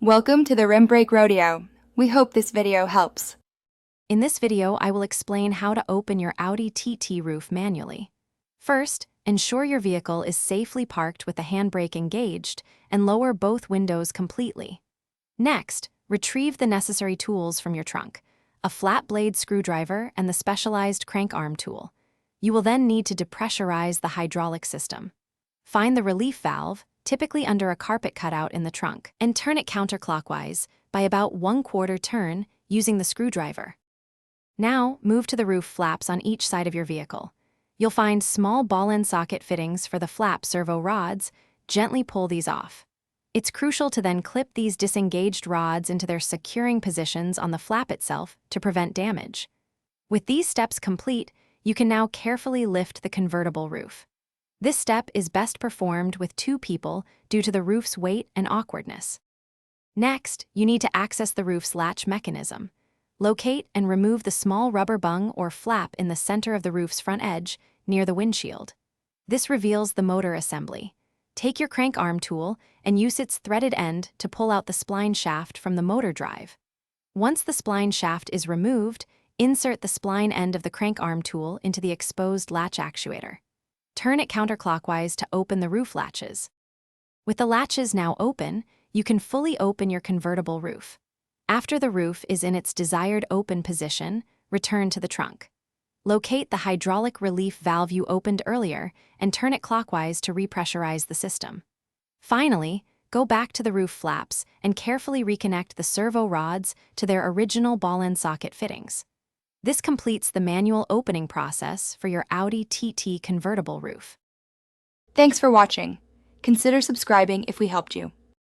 Welcome to the Rim Brake Rodeo. We hope this video helps. In this video, I will explain how to open your Audi TT roof manually. First, ensure your vehicle is safely parked with the handbrake engaged and lower both windows completely. Next, retrieve the necessary tools from your trunk, a flat blade screwdriver and the specialized crank arm tool. You will then need to depressurize the hydraulic system. Find the relief valve, typically under a carpet cutout in the trunk, and turn it counterclockwise by about 1/4 turn using the screwdriver. Now, move to the roof flaps on each side of your vehicle. You'll find small ball-end socket fittings for the flap servo rods. Gently pull these off. It's crucial to then clip these disengaged rods into their securing positions on the flap itself to prevent damage. With these steps complete, you can now carefully lift the convertible roof. This step is best performed with 2 people due to the roof's weight and awkwardness. Next, you need to access the roof's latch mechanism. Locate and remove the small rubber bung or flap in the center of the roof's front edge near the windshield. This reveals the motor assembly. Take your crank arm tool and use its threaded end to pull out the spline shaft from the motor drive. Once the spline shaft is removed, insert the spline end of the crank arm tool into the exposed latch actuator. Turn it counterclockwise to open the roof latches. With the latches now open, you can fully open your convertible roof. After the roof is in its desired open position, return to the trunk. Locate the hydraulic relief valve you opened earlier and turn it clockwise to repressurize the system. Finally, go back to the roof flaps and carefully reconnect the servo rods to their original ball-end socket fittings. This completes the manual opening process for your Audi TT convertible roof. Thanks for watching. Consider subscribing if we helped you.